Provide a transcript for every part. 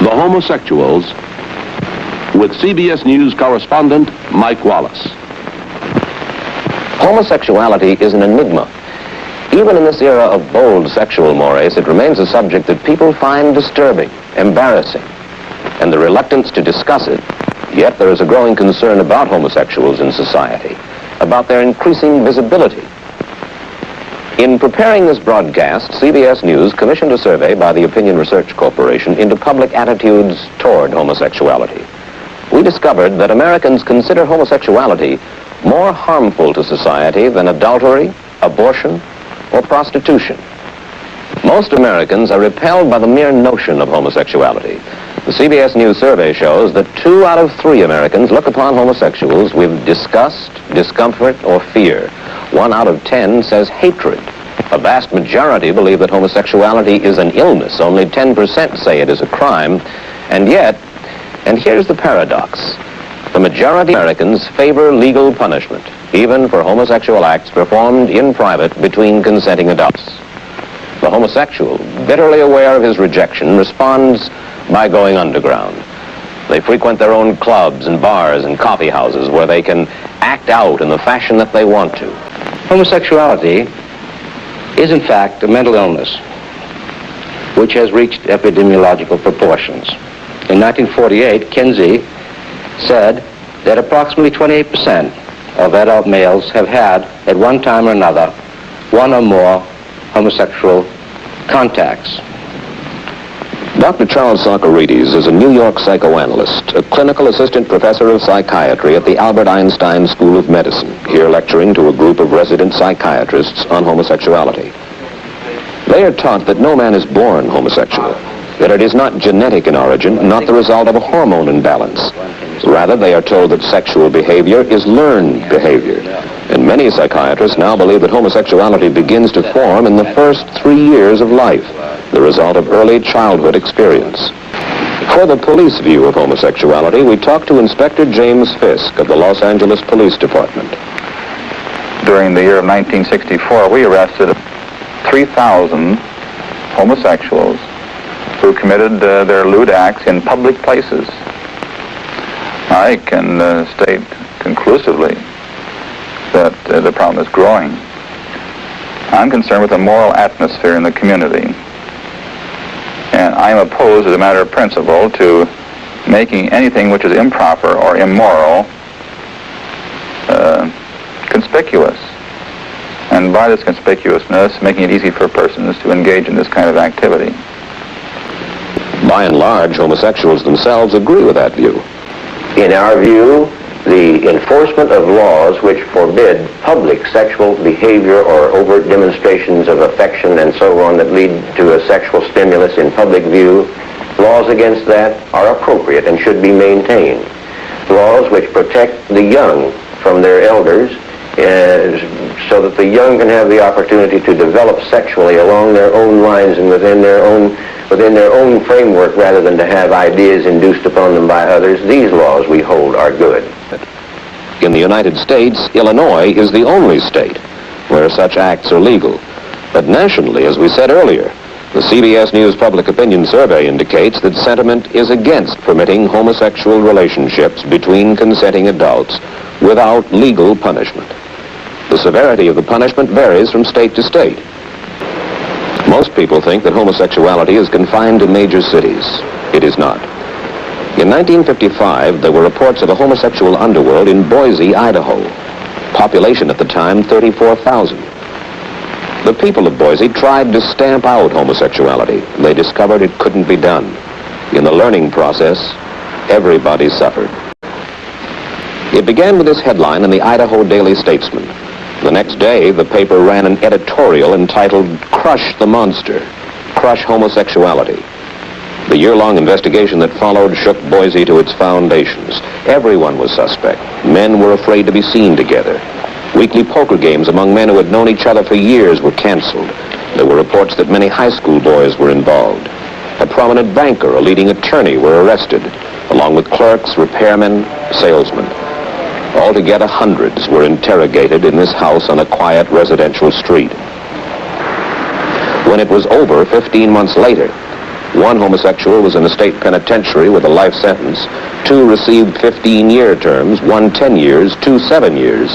The Homosexuals, with CBS News correspondent Mike Wallace. Homosexuality is an enigma. Even in this era of bold sexual mores, it remains a subject that people find disturbing, embarrassing, and the reluctance to discuss it. Yet there is a growing concern about homosexuals in society, about their increasing visibility. In preparing this broadcast, CBS News commissioned a survey by the Opinion Research Corporation into public attitudes toward homosexuality. We discovered that Americans consider homosexuality more harmful to society than adultery, abortion, or prostitution. Most Americans are repelled by the mere notion of homosexuality. The CBS News survey shows that 2 out of 3 Americans look upon homosexuals with disgust, discomfort, or fear. 1 out of 10 says hatred. A vast majority believe that homosexuality is an illness. Only 10% say it is a crime. And yet, and here's the paradox, the majority of Americans favor legal punishment, even for homosexual acts performed in private between consenting adults. The homosexual, bitterly aware of his rejection, responds by going underground. They frequent their own clubs and bars and coffee houses where they can act out in the fashion that they want to. Homosexuality is in fact a mental illness which has reached epidemiological proportions. In 1948, Kinsey said that approximately 28% of adult males have had, at one time or another, 1 or more homosexual contacts. Dr. Charles Socarides is a New York psychoanalyst, a clinical assistant professor of psychiatry at the Albert Einstein School of Medicine, here lecturing to a group of resident psychiatrists on homosexuality. They are taught that no man is born homosexual, that it is not genetic in origin, not the result of a hormone imbalance. Rather, they are told that sexual behavior is learned behavior. And many psychiatrists now believe that homosexuality begins to form in the first 3 years of life, the result of early childhood experience. For the police view of homosexuality, we talked to Inspector James Fisk of the Los Angeles Police Department. During the year of 1964, we arrested 3,000 homosexuals who committed their lewd acts in public places. I can state conclusively that the problem is growing. I'm concerned with the moral atmosphere in the community. And I am opposed, as a matter of principle, to making anything which is improper or immoral conspicuous. And by this conspicuousness, making it easy for persons to engage in this kind of activity. By and large, homosexuals themselves agree with that view. In our view, the enforcement of laws which forbid public sexual behavior or overt demonstrations of affection and so on that lead to a sexual stimulus in public view, laws against that are appropriate and should be maintained. Laws which protect the young from their elders so that the young can have the opportunity to develop sexually along their own lines and within their own framework rather than to have ideas induced upon them by others. These laws, we hold, are good. In the United States, Illinois is the only state where such acts are legal. But nationally, as we said earlier, the CBS News Public Opinion Survey indicates that sentiment is against permitting homosexual relationships between consenting adults without legal punishment. The severity of the punishment varies from state to state. Most people think that homosexuality is confined to major cities. It is not. In 1955, there were reports of a homosexual underworld in Boise, Idaho. Population at the time, 34,000. The people of Boise tried to stamp out homosexuality. They discovered it couldn't be done. In the learning process, everybody suffered. It began with this headline in the Idaho Daily Statesman. The next day, the paper ran an editorial entitled, "Crush the Monster, Crush Homosexuality." The year-long investigation that followed shook Boise to its foundations. Everyone was suspect. Men were afraid to be seen together. Weekly poker games among men who had known each other for years were canceled. There were reports that many high school boys were involved. A prominent banker, a leading attorney were arrested, along with clerks, repairmen, salesmen. Altogether, hundreds were interrogated in this house on a quiet residential street. When it was over 15 months later, One homosexual was in a state penitentiary with a life sentence. 2 received 15-year terms, 1 10 years, 2 7 years,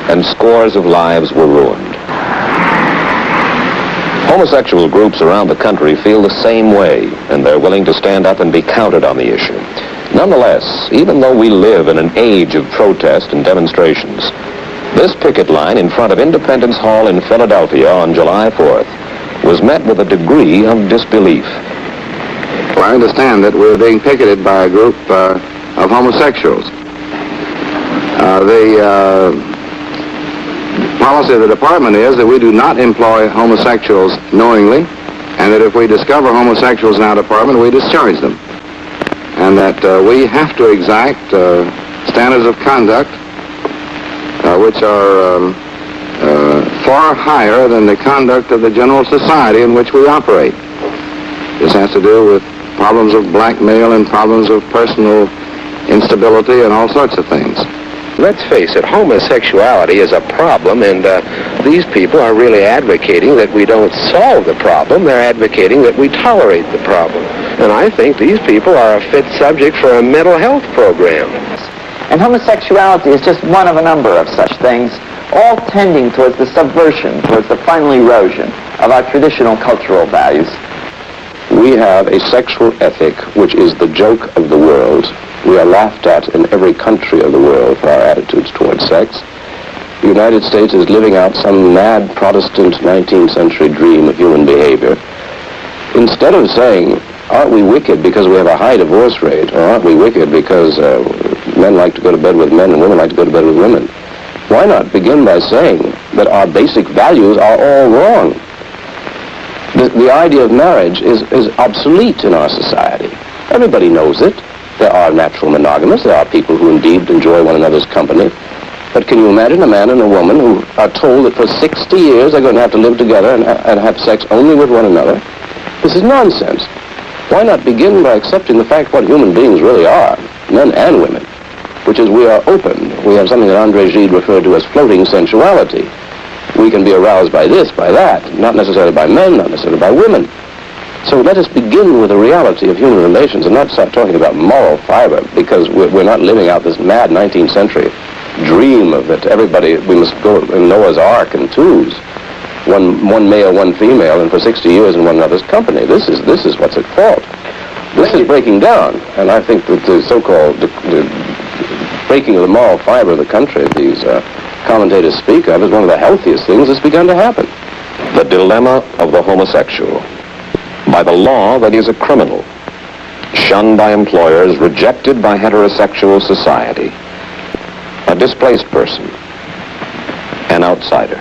and scores of lives were ruined. Homosexual groups around the country feel the same way, and they're willing to stand up and be counted on the issue. Nonetheless, even though we live in an age of protest and demonstrations, this picket line in front of Independence Hall in Philadelphia on July 4th was met with a degree of disbelief. Well, I understand that we're being picketed by a group of homosexuals. The policy of the department is that we do not employ homosexuals knowingly, and that if we discover homosexuals in our department, we discharge them. And that we have to exact standards of conduct which are far higher than the conduct of the general society in which we operate. This has to do with problems of blackmail and problems of personal instability and all sorts of things. Let's face it, homosexuality is a problem, and these people are really advocating that we don't solve the problem. They're advocating that we tolerate the problem. And I think these people are a fit subject for a mental health program. And homosexuality is just one of a number of such things, all tending towards the subversion, towards the final erosion of our traditional cultural values. We have a sexual ethic which is the joke of the world. We are laughed at in every country of the world for our attitudes towards sex. The United States is living out some mad Protestant 19th century dream of human behavior. Instead of saying, aren't we wicked because we have a high divorce rate, or aren't we wicked because men like to go to bed with men and women like to go to bed with women, why not begin by saying that our basic values are all wrong? The idea of marriage is obsolete in our society. Everybody knows it. There are natural monogamists. There are people who indeed enjoy one another's company. But can you imagine a man and a woman who are told that for 60 years they're going to have to live together and have sex only with one another? This is nonsense. Why not begin by accepting the fact what human beings really are, men and women, which is we are open. We have something that Andre Gide referred to as floating sensuality. We can be aroused by this, by that, not necessarily by men, not necessarily by women. So let us begin with the reality of human relations and not start talking about moral fiber, because we're not living out this mad 19th century dream of that everybody, we must go in Noah's Ark in twos, one male, one female, and for 60 years in one another's company. This is what's at fault. This is breaking down, and I think that the so-called the breaking of the moral fiber of the country these commentators speak of is one of the healthiest things that's begun to happen. The dilemma of the homosexual. By the law that is a criminal, shunned by employers, rejected by heterosexual society, a displaced person, an outsider.